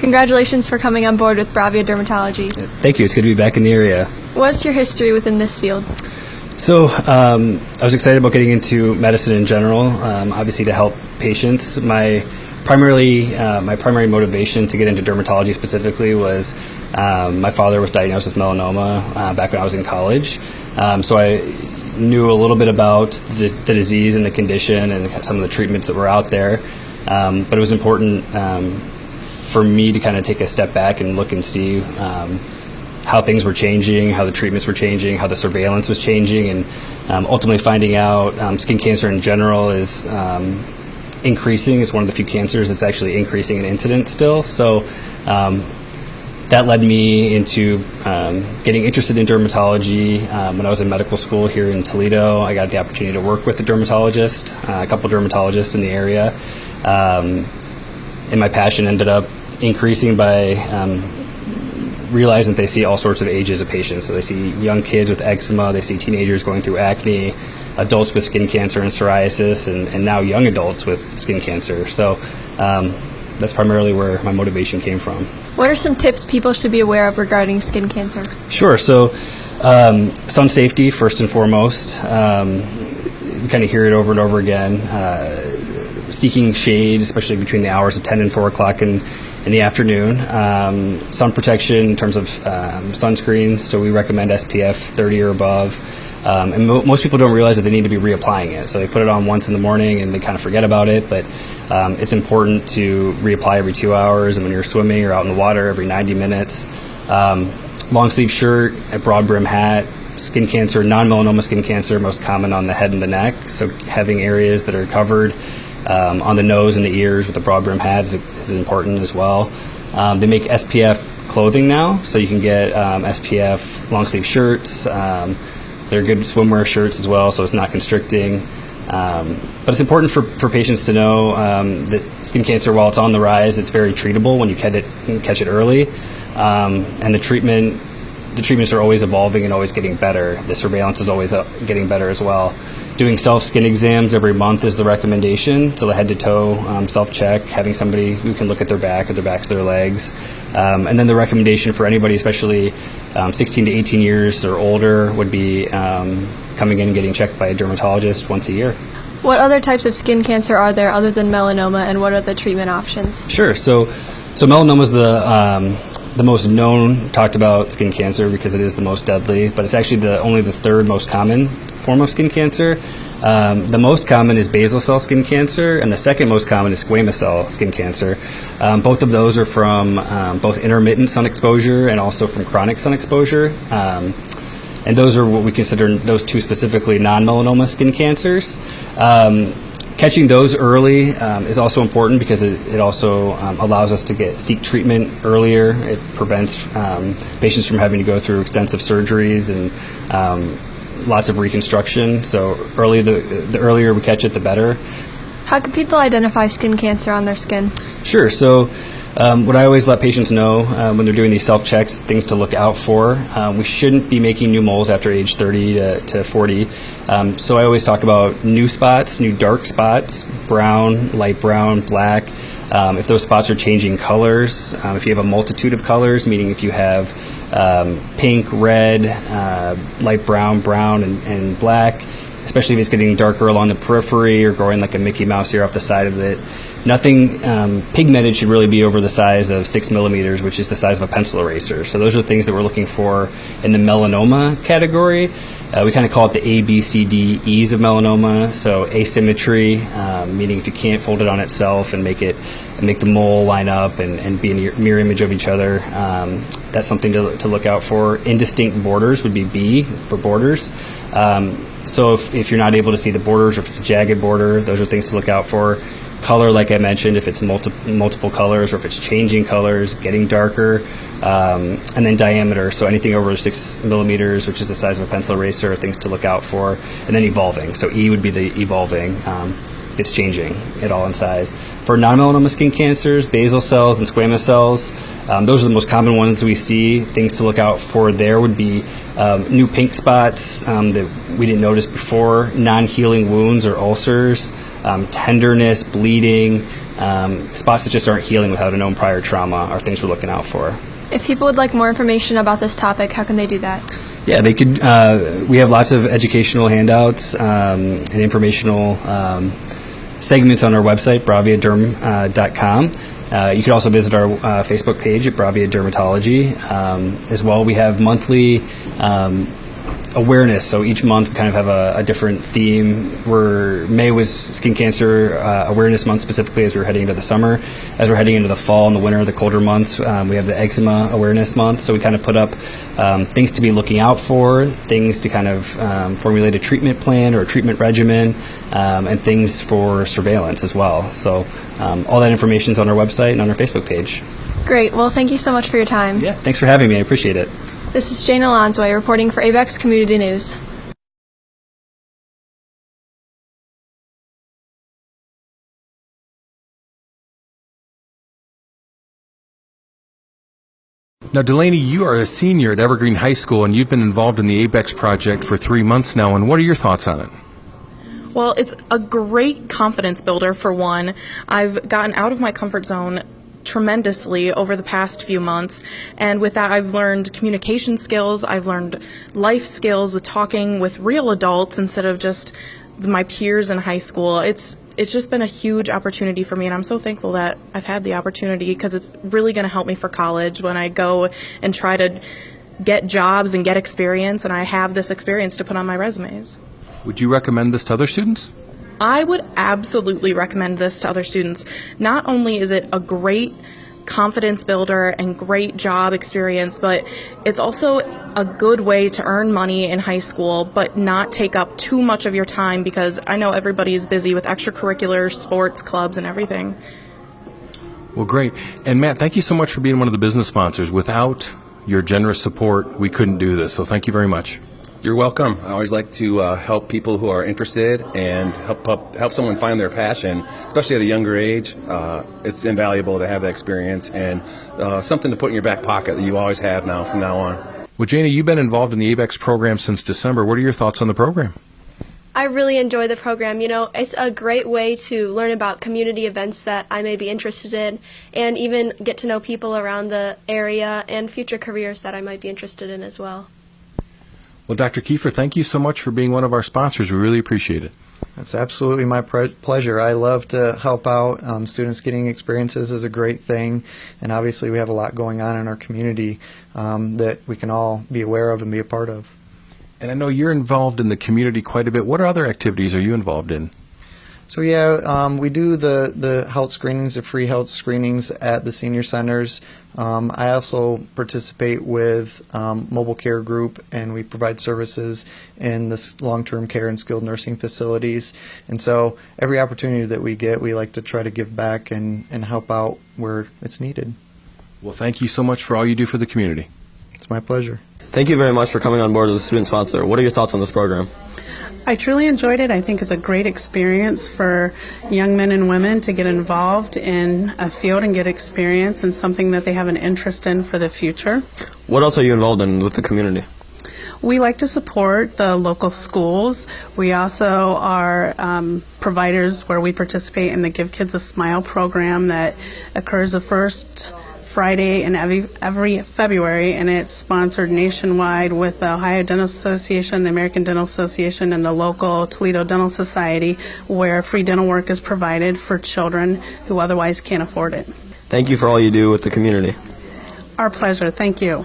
Congratulations for coming on board with Bravia Dermatology. Thank you. It's good to be back in the area. What's your history within this field? So I was excited about getting into medicine in general, obviously to help patients. My primary motivation to get into dermatology specifically was my father was diagnosed with melanoma back when I was in college. So I knew a little bit about the disease and the condition and some of the treatments that were out there. But it was important for me to kind of take a step back and look and see how things were changing, how the treatments were changing, how the surveillance was changing, and ultimately finding out skin cancer in general is increasing. It's one of the few cancers that's actually increasing in incidence still. So that led me into getting interested in dermatology. When I was in medical school here in Toledo, I got the opportunity to work with a dermatologist, a couple dermatologists in the area. And my passion ended up increasing by realizing that they see all sorts of ages of patients. So they see young kids with eczema, they see teenagers going through acne, adults with skin cancer and psoriasis, and now young adults with skin cancer. So that's primarily where my motivation came from. What are some tips people should be aware of regarding skin cancer? Sure. So sun safety, first and foremost. We kind of hear it over and over again. Seeking shade, especially between the hours of 10 and 4 o'clock in the afternoon. Sun protection in terms of sunscreens, so we recommend SPF 30 or above. And most people don't realize that they need to be reapplying it. So they put it on once in the morning and they kind of forget about it, but it's important to reapply every 2 hours, and when you're swimming or out in the water every 90 minutes. Long sleeve shirt, a broad brim hat. Skin cancer, non-melanoma skin cancer, most common on the head and the neck, so having areas that are covered on the nose and the ears with a broad brim hat is important as well. They make SPF clothing now, so you can get SPF long sleeve shirts. They're good swimwear shirts as well, so it's not constricting. But it's important for patients to know that skin cancer, while it's on the rise, it's very treatable when you catch it early. And the treatments are always evolving and always getting better. The surveillance is always getting better as well. Doing self-skin exams every month is the recommendation, so the head-to-toe self-check, having somebody who can look at their back or their backs, their legs. And then the recommendation for anybody, especially 16 to 18 years or older, would be coming in and getting checked by a dermatologist once a year. What other types of skin cancer are there other than melanoma, and what are the treatment options? Sure. So melanoma is the most known, talked about skin cancer because it is the most deadly, but it's actually only the third most common form of skin cancer. The most common is basal cell skin cancer, and the second most common is squamous cell skin cancer. Both of those are from both intermittent sun exposure and also from chronic sun exposure. And those are what we consider, those two specifically, non-melanoma skin cancers. Catching those early is also important because it also allows us to seek treatment earlier. It prevents patients from having to go through extensive surgeries and lots of reconstruction. So the earlier we catch it, the better. How can people identify skin cancer on their skin? Sure. So what I always let patients know when they're doing these self-checks, things to look out for. We shouldn't be making new moles after age 30 to 40. So I always talk about new spots, new dark spots, brown, light brown, black. If those spots are changing colors, if you have a multitude of colors, meaning if you have pink, red, light brown, and black, especially if it's getting darker along the periphery or growing like a Mickey Mouse ear off the side of it. Nothing pigmented should really be over the size of 6 millimeters, which is the size of a pencil eraser. So those are things that we're looking for in the melanoma category. We kind of call it the A, B, C, D, E's of melanoma. So asymmetry, meaning if you can't fold it on itself and make the mole line up and be a mirror image of each other, that's something to look out for. Indistinct borders would be B for borders. So if you're not able to see the borders, or if it's a jagged border, those are things to look out for. Color, like I mentioned, if it's multiple colors, or if it's changing colors, getting darker, and then diameter, so anything over 6 millimeters, which is the size of a pencil eraser, are things to look out for, and then evolving. So E would be the evolving. that's changing at all in size. For non-melanoma skin cancers, basal cells and squamous cells, those are the most common ones we see. Things to look out for there would be new pink spots that we didn't notice before, non-healing wounds or ulcers, tenderness, bleeding, spots that just aren't healing without a known prior trauma are things we're looking out for. If people would like more information about this topic, how can they do that? Yeah, they could. We have lots of educational handouts and informational segments on our website, braviaderm.com. You could also visit our Facebook page at Bravia Dermatology. As well, we have monthly awareness. So each month we kind of have a different theme. May was Skin Cancer Awareness Month, specifically as we're heading into the summer. As we're heading into the fall and the winter, the colder months, we have the Eczema Awareness Month. So we kind of put up things to be looking out for, things to kind of formulate a treatment plan or a treatment regimen, and things for surveillance as well. So all that information is on our website and on our Facebook page. Great. Well, thank you so much for your time. Yeah, thanks for having me. I appreciate it. This is Jane Alonsway reporting for ABEX Community News. Now, Delaney, you are a senior at Evergreen High School, and you've been involved in the ABEX project for 3 months now, and what are your thoughts on it? Well, it's a great confidence builder, for one. I've gotten out of my comfort zone tremendously over the past few months, and with that I've learned communication skills, I've learned life skills with talking with real adults instead of just my peers in high school. It's just been a huge opportunity for me, and I'm so thankful that I've had the opportunity, because it's really going to help me for college when I go and try to get jobs and get experience, and I have this experience to put on my resumes. Would you recommend this to other students? I would absolutely recommend this to other students. Not only is it a great confidence builder and great job experience, but it's also a good way to earn money in high school, but not take up too much of your time, because I know everybody is busy with extracurriculars, sports, clubs, and everything. Well, great. And Matt, thank you so much for being one of the business sponsors. Without your generous support, we couldn't do this, so thank you very much. You're welcome. I always like to help people who are interested and help someone find their passion, especially at a younger age. It's invaluable to have that experience and something to put in your back pocket that you always have now from now on. Well, Janie, you've been involved in the ABEX program since December. What are your thoughts on the program? I really enjoy the program. You know, it's a great way to learn about community events that I may be interested in, and even get to know people around the area and future careers that I might be interested in as well. Well, Dr. Kiefer, thank you so much for being one of our sponsors. We really appreciate it. That's absolutely my pleasure. I love to help out. Students getting experiences is a great thing, and obviously we have a lot going on in our community that we can all be aware of and be a part of. And I know you're involved in the community quite a bit. What other activities are you involved in? So yeah, we do the health screenings, the free health screenings at the senior centers. I also participate with Mobile Care Group, and we provide services in this long-term care and skilled nursing facilities. And so every opportunity that we get, we like to try to give back and help out where it's needed. Well, thank you so much for all you do for the community. It's my pleasure. Thank you very much for coming on board as a student sponsor. What are your thoughts on this program? I truly enjoyed it. I think it's a great experience for young men and women to get involved in a field and get experience in something that they have an interest in for the future. What else are you involved in with the community? We like to support the local schools. We also are providers where we participate in the Give Kids a Smile program that occurs the first Friday in every February, and it's sponsored nationwide with the Ohio Dental Association, the American Dental Association, and the local Toledo Dental Society, where free dental work is provided for children who otherwise can't afford it. Thank you for all you do with the community. Our pleasure. Thank you.